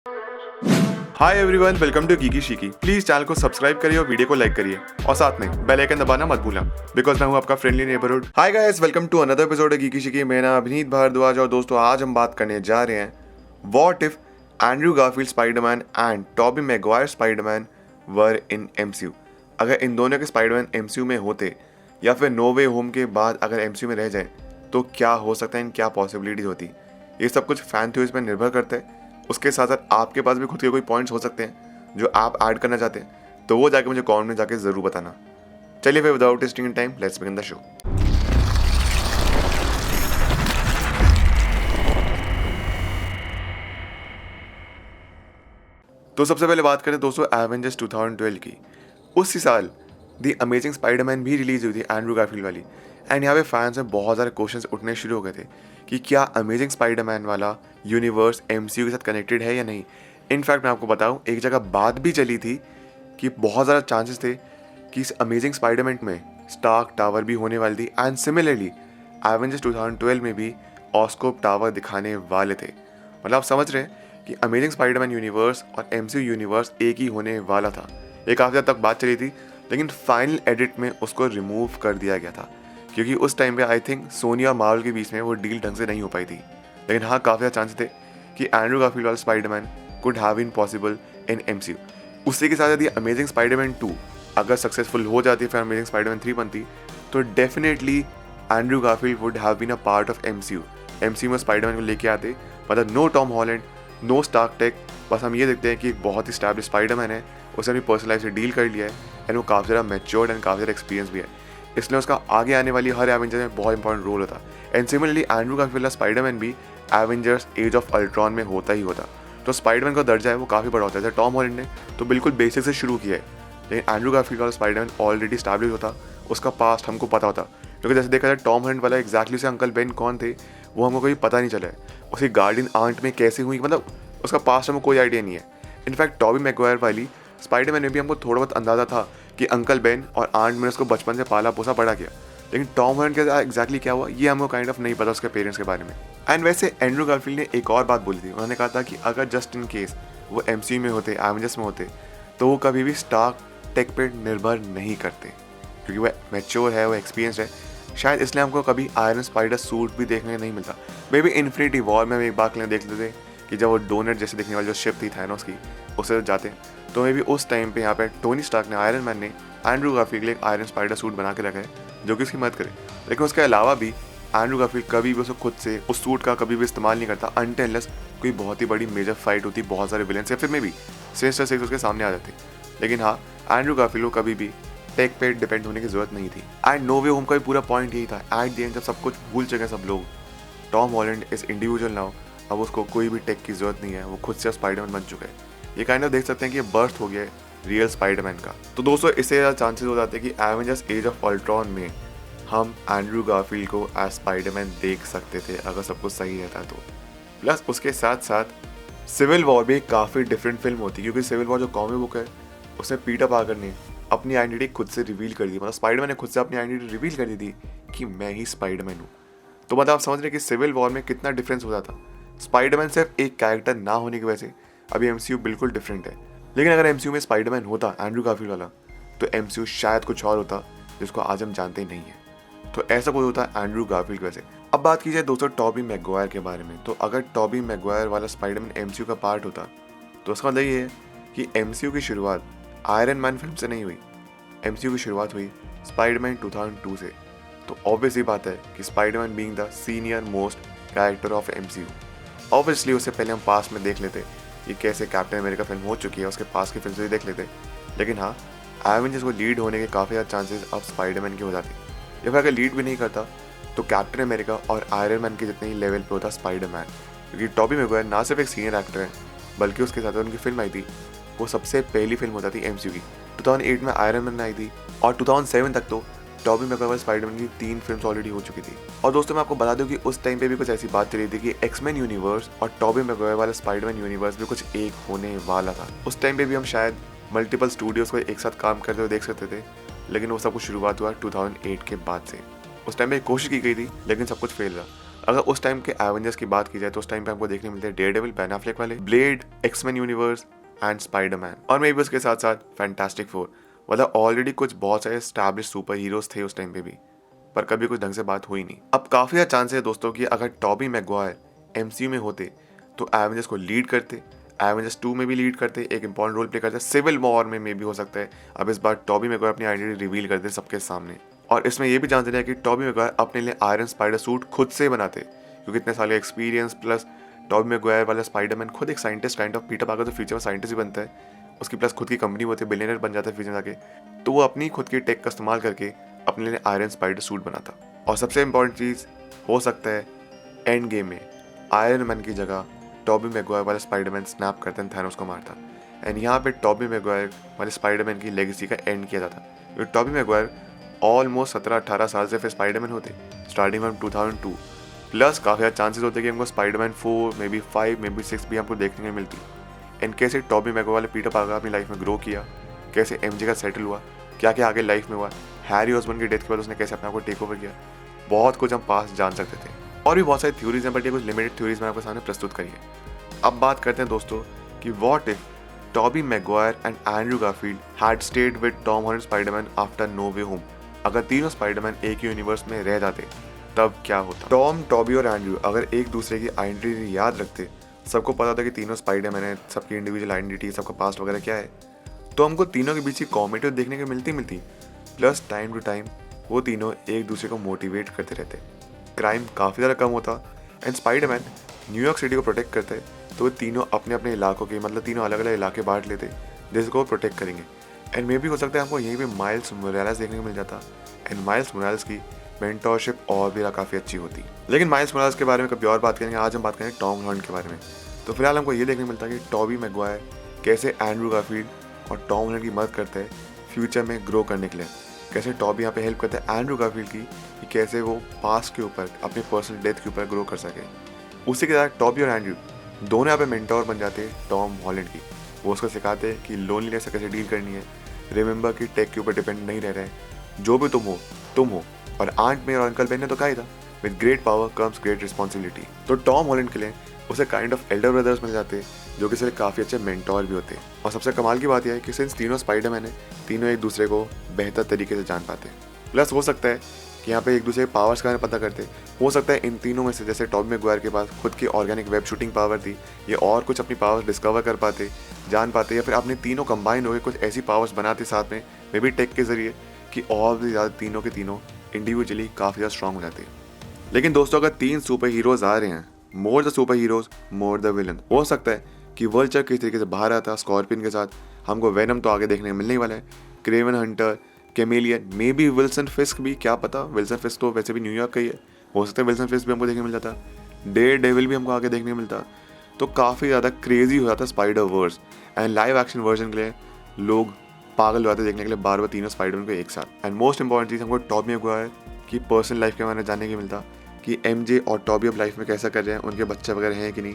Hi everyone, welcome to Geeky Sheeky. Please channel को subscribe करिए और वीडियो को लाइक करिए और साथ में बेल आइकन दबाना मत भूलना बिकॉज मैं हूं आपका friendly neighbourhood. Hi guys, welcome to another episode Geeky Sheeky. मेरा नाम अभिनीत भारद्वाज और दोस्तों आज हम बात करने जा रहे हैं what if Andrew Garfield Spiderman and Toby Maguire Spiderman were in MCU. अगर इन दोनों के स्पाइडरमैन एमसीयू में होते या फिर नो वे होम के बाद अगर एमसीयू में रह जाए तो क्या हो सकता है, क्या पॉसिबिलिटीज होती। ये सब कुछ फैन थ्योरीज पर निर्भर करता है। उसके साथ साथ आपके पास भी खुद के कोई पॉइंट्स हो सकते हैं जो आप ऐड करना चाहते हैं, तो वो जाके मुझे कमेंट में जाके ज़रूर बताना। चलिए फिर without wasting in time let's begin the show. तो सबसे पहले बात करें दोस्तों एवेंजर्स 2012 की। उसी साल दी अमेजिंग स्पाइडरमैन भी रिलीज हुई थी, एंड्रयू गारफील्ड वाली। एंड यहाँ पे फैंस में बहुत सारे क्वेश्चंस उठने शुरू हो गए थे कि क्या अमेजिंग स्पाइडरमैन वाला यूनिवर्स एमसीयू के साथ कनेक्टेड है या नहीं। इनफैक्ट मैं आपको बताऊं, एक जगह बात भी चली थी कि बहुत ज़्यादा चांसेस थे कि इस अमेजिंग स्पाइडरमैन में स्टार्क टावर भी होने वाली थी। एंड सिमिलरली एवेंजर्स 2012 में भी ऑस्कोप टावर दिखाने वाले थे। मतलब आप समझ रहे हैं कि अमेजिंग स्पाइडरमैन यूनिवर्स और एमसीयू यूनिवर्स एक ही होने वाला था। ये काफ़ी हद तक बात चली थी, लेकिन फाइनल एडिट में उसको रिमूव कर दिया गया था क्योंकि उस टाइम पे आई थिंक सोनी और मार्वल के बीच में वो डील ढंग से नहीं हो पाई थी। लेकिन हाँ, काफ़ी ज़्यादा चांस थे कि एंड्रयू गारफील्ड वाला Spiderman could have been possible in MCU. उसी के साथ यदि अमेजिंग स्पाइडरमैन 2 अगर सक्सेसफुल हो जाती है, फिर अमेजिंग स्पाइडरमैन 3 बनती, तो definitely Andrew Garfield would have been a part of MCU. MCU में स्पाइडरमैन को लेके आते, मतलब no Tom Holland, no Stark tech. बस हम ये देखते हैं कि एक बहुत ही स्टैब्लिश स्पाइडरमैन है, उसने अपनी पर्सनल लाइफ से डील कर लिया है एंड वो काफ़ी ज़्यादा मैच्योर्ड एंड काफ़ी ज़्यादा एक्सपीरियंस भी है, इसलिए उसका आगे आने वाली हर एवेंजर में बहुत इंपॉर्टेंट रोल होता। And similarly Andrew Garfield Spiderman भी एवेंजर्स एज ऑफ अल्ट्रॉन में होता ही होता। तो स्पाइडरमैन का दर्जा है वो काफ़ी बड़ा होता है। जैसे टॉम हॉलैंड ने तो बिल्कुल बेसिक से शुरू किया है, लेकिन एंड्रयू गारफील्ड वाला स्पाइडरमैन ऑलरेडी स्टैब्लिश होता, उसका पास्ट हमको पता होता। क्योंकि जैसे देखा जाए टॉम हॉलैंड वाला एग्जैक्टली से अंकल बेन कौन थे वो हमको कोई पता नहीं चला है, उसकी गार्डियन आंट में कैसे हुई, मतलब उसका पास्ट हमको कोई आइडिया नहीं है। इनफैक्ट टॉबी मैगवायर वाली स्पाइडरमैन में भी हमको थोड़ा बहुत अंदाजा था कि अंकल बेन और आंट में उसको बचपन से पाला पोसा बड़ा किया, लेकिन टॉम हॉलैंड के साथ एग्जैक्टली क्या हुआ ये हमको काइंड ऑफ नहीं पता उसके पेरेंट्स के बारे में। एंड वैसे एंड्रयू गारफील्ड ने एक और बात बोली थी, उन्होंने कहा था कि अगर जस्ट इन केस वो एमसीयू में होते, एवेंजर्स में होते, तो वो कभी भी स्टार्क टेक पे निर्भर नहीं करते क्योंकि वो मैच्योर है, वो एक्सपीरियंस है। शायद इसलिए हमको कभी आयरन स्पाइडर सूट भी देखने नहीं मिलता। मे बी इन्फिनिटी वॉर में हम एक बार देख लेते थे कि जब वो डोनट जैसे दिखने वाली जो शिप थी थैनोस की, उससे जाते हैं, तो मे बी उस टाइम पे यहाँ पे टोनी स्टार्क ने, आयरन मैन ने एंड्रयू गारफील्ड के लिए एक आयरन स्पाइडर सूट बना के रखा है जो कि उसकी मदद करे। लेकिन उसके अलावा भी एंड्रयू गारफील्ड कभी भी उसको खुद से उस सूट का कभी भी इस्तेमाल नहीं करता अनटिल अनलेस कोई बहुत ही बड़ी मेजर फाइट होती, बहुत सारे विलेंस या फिर मे बी सिनिस्टर सिक्स उसके सामने आ जाते। लेकिन हाँ, एंड्रयू गारफील्ड को कभी भी टेक पे डिपेंड होने की जरूरत नहीं थी। एंड नो वे होम का भी पूरा पॉइंट यही था। एट द एंड जब सब कुछ भूल चुके सब लोग, Tom Holland is individual now, अब उसको कोई भी टेक की जरूरत नहीं है, वो खुद से स्पाइडरमैन बन चुका है। ये काइंड ऑफ देख सकते हैं कि ये बर्थ हो गया है रियल स्पाइडरमैन का। तो दोस्तों इससे ज़्यादा चांसेस हो जाते हैं कि एवेंजर्स एज ऑफ अल्ट्रॉन में हम एंड्रयू गारफील्ड को एज स्पाइडरमैन देख सकते थे अगर सब कुछ सही रहता तो। प्लस उसके साथ साथ सिविल वॉर भी काफ़ी डिफरेंट फिल्म होती, क्योंकि सिविल वॉर जो कॉमिक बुक है उसमें पीटर पार्कर ने अपनी आइडेंटिटी खुद से रिवील कर दी, मतलब स्पाइडरमैन ने खुद से अपनी आइडेंटिटी रिवील कर दी थी कि मैं ही स्पाइडरमैन हूँ। तो मतलब आप समझ रहे हैं कि सिविल वॉर में कितना डिफरेंस हो जाता। स्पाइडरमैन सिर्फ एक कैरेक्टर ना होने की वजह से अभी एमसीयू बिल्कुल डिफरेंट है। लेकिन अगर एमसीयू में स्पाइडरमैन होता एंड्रयू गारफील्ड वाला, तो एमसीयू शायद कुछ और होता जिसको आज हम जानते ही नहीं है। तो ऐसा कोई होता है एंड्रयू गारफील्ड की वजह से। अब बात की जाए दोस्तों टॉबी मैगवायर के बारे में, तो अगर टॉबी मैगवायर वाला स्पाइडरमैन एमसीयू का पार्ट होता तो उसका मतलब ये है कि एमसीयू की शुरुआत आयरन मैन फिल्म से नहीं हुई, एमसीयू की शुरुआत हुई स्पाइडरमैन 2002 से। तो ऑब्वियसली बात है कि Spiderman being the senior most character of MCU, obviously उससे पहले हम पास्ट में देख लेते कि कैसे कैप्टन अमेरिका फिल्म हो चुकी है, उसके पास की फिल्म से भी देख लेते। लेकिन हाँ, एवेंजर्स को लीड होने के काफ़ी ज़्यादा चांसेस अब स्पाइडरमैन के हो जाते। या फिर अगर लीड भी नहीं करता तो कैप्टन अमेरिका और आयरन मैन के जितने ही लेवल पे होता स्पाइडरमैन, क्योंकि टॉबी मैगवायर ना सिर्फ एक सीनियर एक्टर है बल्कि उसके साथ उनकी फिल्म आई थी, वो सबसे पहली फिल्म होता थी एमसीयू की। 2008 में आयरन मैन आई थी और 2007 तक तो टॉबी मैगवायर स्पाइडरमैन की 3 फिल्म्स ऑलरेडी हो चुकी थी। और दोस्तों मैं आपको बता दूं कि उस टाइम पे भी कुछ ऐसी बात चली थी कि एक्समैन यूनिवर्स और टॉबी मैगवायर वाला स्पाइडरमैन यूनिवर्स भी कुछ एक होने वाला था। उस टाइम पे भी हम शायद मल्टीपल स्टूडियोज को एक साथ काम करते हुए देख सकते थे, लेकिन वो सब कुछ शुरुआत हुआ 2008 के बाद से। उस टाइम पे कोशिश की गई थी लेकिन सब कुछ फेल रहा। अगर उस टाइम के एवेंजर्स की बात की जाए तो उस टाइम पे हमको देखने मिलते हैं डेयरडेविल, बेन एफ्लेक वाले, Blade, Xmen universe and Spiderman, और मे भी उसके साथ साथ फैंटास्टिक फोर। मतलब ऑलरेडी कुछ बहुत सारे एस्टैब्लिश सुपर हीरोज थे उस टाइम पे भी, पर कभी कुछ ढंग से बात हुई नहीं। अब काफी ज़्यादा चांस है दोस्तों कि अगर टॉबी मैगवायर एमसीयू में होते तो एवेंजर्स को लीड करते, एवेंजर्स 2 में भी लीड करते, एक इंपॉर्टेंट रोल प्ले करते, सिविल वॉर में भी हो सकता है अब इस बार टॉबी मैगवायर अपनी आइडेंटिटी रिवील करते सबके सामने। और इसमें यह भी जान देना है कि टॉबी मैगवायर अपने लिए आयरन स्पाइडर सूट खुद से बनाते, क्योंकि इतने साल का एक्सपीरियंस प्लस टॉबी मैगवायर वाला स्पाइडरमैन खुद एक scientist kind of, Peter Parker तो फ्यूचर में साइंटिस्ट ही बनता है, उसकी प्लस खुद की कंपनी होती है, बिलियनर बन जाता है फ्यूचर में जाके, तो वो अपनी खुद की टेक का इस्तेमाल करके अपने लिए आयरन स्पाइडर सूट बनाता। और सबसे इंपॉर्टेंट चीज़ हो सकता है एंड गेम में आयरन मैन की जगह टॉबी मैगवायर वाला स्पाइडरमैन स्नैप करते हैं, थैनोस को मारता, एंड यहाँ पे टॉबी मैगवायर वाले स्पाइडरमैन की लेगेसी का एंड किया जाता, क्योंकि टॉबी मैगवायर ऑलमोस्ट 17-18 साल से फिर स्पाइडरमैन होते स्टार्टिंग फ्रॉम 2002, प्लस काफ़ी ज़्यादा चांसेस होते कि हमको Spiderman 4 may be 5 may be 6 भी हमको देखने को मिलती। एंड कैसे टॉबी मैगवायर वाले पीटर पार्कर अपनी लाइफ में ग्रो किया, कैसे एमजे का सेटल हुआ, क्या क्या आगे लाइफ में हुआ, हैरी ऑसबॉर्न की डेथ के बाद उसने कैसे अपने आप को टेक ओवर किया, बहुत कुछ हम पास जान सकते थे। और भी बहुत सारी थ्योरीज हैं, बट ये कुछ लिमिटेड थ्योरीज मैंने आपके सामने प्रस्तुत करी है। अब बात करते हैं दोस्तों कि what if Tobey Maguire and Andrew Garfield had stayed with Tom Holland Spiderman after no way home. अगर तीनों स्पाइडरमैन एक ही यूनिवर्स में रह जाते तब क्या होता। टॉम, टॉबी और एंड्रू अगर एक दूसरे की आइडेंटिटी याद रखते, सबको पता था कि तीनों स्पाइडरमैन है, सबकी इंडिविजुअल आइडेंटिटी, सबका पास्ट वगैरह क्या है, तो हमको तीनों के बीच की कॉमेडी देखने को मिलती। प्लस टाइम टू टाइम वो तीनों एक दूसरे को मोटिवेट करते रहते, क्राइम काफ़ी ज़्यादा कम होता, एंड स्पाइडरमैन न्यूयॉर्क सिटी को प्रोटेक्ट करते तो वो तीनों अपने अपने इलाकों के, मतलब तीनों अलग अलग इलाके बांट लेते जिसको वो प्रोटेक्ट करेंगे। एंड मे भी हो सकता है हमको यहीं पे माइल्स मोरालेस देखने को मिल जाता, एंड माइल्स मोरालेस की मेंटरशिप और भी काफ़ी अच्छी होती। लेकिन माइल्स मोरालेस के बारे में कभी और बात करेंगे, आज हम बात करेंगे टॉम हॉलैंड के बारे में। तो फिलहाल हमको ये देखने को मिलता है कि टॉबी मैगवायर कैसे एंड्रू गारफील्ड और टॉम हॉलैंड की मदद करते हैं फ्यूचर में ग्रो करने के लिए, कैसे टॉबी यहाँ पे हेल्प करता है एंड्रू गारफील्ड की कि कैसे वो पास्ट के ऊपर, अपने पर्सनल डेथ के ऊपर ग्रो कर सके। उसी के साथ टॉबी और एंड्रू दोनों यहाँ पे मेंटोर बन जाते हैं टॉम हॉलैंड की, वो उसको सिखाते हैं कि लोनलीनेस से कैसे डील करनी है, रिमेंबर कि टेक के ऊपर डिपेंड नहीं रह रहे हैं, जो भी तुम हो। और आंट में और अंकल बेन ने तो कहा ही था, with great power comes great responsibility. तो टॉम हॉलैंड के लिए उसे काइंड ऑफ एल्डर ब्रदर्स मिल जाते हैं, जो कि सिर्फ काफ़ी अच्छे मेंटोर भी होते हैं। और सबसे कमाल की बात यह है कि सिंस तीनों स्पाइडरमैन है, तीनों एक दूसरे को बेहतर तरीके से जान पाते हैं। प्लस हो सकता है कि यहाँ पे एक दूसरे के पावर्स के बारे में पता करते, हो सकता है इन तीनों में से जैसे टॉबी मैगवायर के पास खुद की ऑर्गेनिक वेब शूटिंग पावर थी, ये और कुछ अपनी पावर्स डिस्कवर कर पाते, जान पाते, या फिर अपने तीनों कंबाइन होकर कुछ ऐसी पावर्स बनाते साथ में, मे बी टेक के जरिए, कि और भी ज़्यादा तीनों के तीनों इंडिविजुअली काफ़ी ज़्यादा स्ट्रॉन्ग हो जाते हैं। लेकिन दोस्तों अगर 3 सुपर हीरोज़ आ रहे हैं, more the super heroes more the villain, हो सकता है कि वल्चर किस तरीके से बाहर आता स्कॉर्पियन के साथ, हमको वेनम तो आगे देखने को मिलने वाला है, Kraven Hunter, Chameleon, may be Wilson Fisk भी, क्या पता, विल्सन फिस्क तो वैसे भी न्यूयॉर्क का ही है, हो सकता है विल्सन फिस्क भी हमको देखने मिल जाता, डेयरडेविल भी हमको आगे देखने को मिलता। तो काफ़ी ज़्यादा क्रेजी हो जाता Spider verse, and live action version के लिए लोग पागल हो जाते देखने के लिए बार बार तीनों स्पाइडरमैन को एक साथ। एंड मोस्ट इंपॉर्टेंट चीज़ हमको टॉबी मैगवायर की पर्सनल लाइफ के बारे में जानने को मिलता कि एमजे और टॉबी अब लाइफ में कैसा कर रहे हैं, उनके बच्चे वगैरह हैं कि नहीं।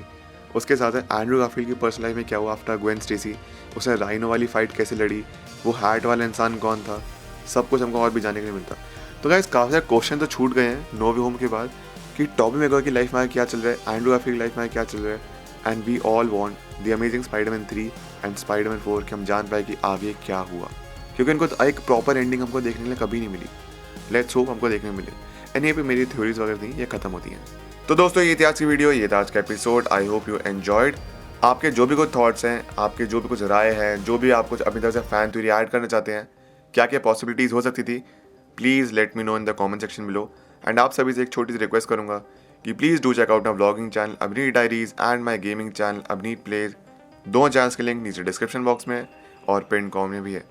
उसके साथ है एंड्रू गारफील्ड की पर्सनल लाइफ में क्या हुआ आफ्टर ग्वेन स्टेसी, उसने राइनो वाली फाइट कैसे लड़ी, वो हैट वाला इंसान कौन था, सब कुछ हमको और भी जानने के लिए मिलता। तो गाइस काफ़ी सारे क्वेश्चन तो छूट गए हैं नो वे होम के बाद कि टॉबी मैगवायर की लाइफ में क्या चल रहा है, एंड्रू गारफील्ड की लाइफ में क्या चल रहा है, and we all want the amazing Spiderman 3 and Spiderman 4 कि हम जान पाए कि आगे क्या हुआ, क्योंकि इनको एक प्रॉपर एंडिंग हमको देखने के लिए कभी नहीं मिली। लेट्स होप हमको देखने मिले। एंड ये पे मेरी थ्योरीज वगैरह थी, ये खत्म होती हैं। तो दोस्तों ये थी आज की वीडियो, ये था आज का episode. I hope you enjoyed. आपके जो भी कुछ थॉट्स हैं, आपके जो भी कुछ राय है, जो भी आप कुछ अपनी तरफ से फैन थ्योरी ऐड करना चाहते हैं, क्या क्या पॉसिबिलिटीज़ हो सकती थी, please let me know in the comment section below. And आप सभी से एक छोटी सी रिक्वेस्ट करूँगा कि please do check out my vlogging channel Abhineet diaries and my gaming channel Abhineet plays. दोनों चैनल्स के लिंक नीचे डिस्क्रिप्शन बॉक्स में और पिन कॉम में भी है।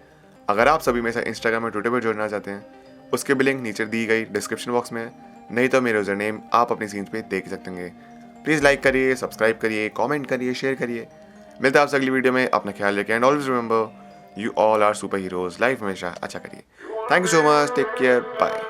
अगर आप सभी में से इंस्टाग्राम और ट्विटर पर जुड़ना चाहते हैं, उसके भी लिंक नीचे दी गई डिस्क्रिप्शन बॉक्स में, नहीं तो मेरे यूजर नेम आप अपनी सीन्स पे देख सकते हैं। प्लीज़ लाइक करिए, सब्सक्राइब करिए, कमेंट करिए, शेयर करिए। मिलते हैं आपसे अगली वीडियो में। अपना ख्याल रखिए and always remember you all are super heroes. Life हमेशा अच्छा करिए। Thank you so much, take care, bye.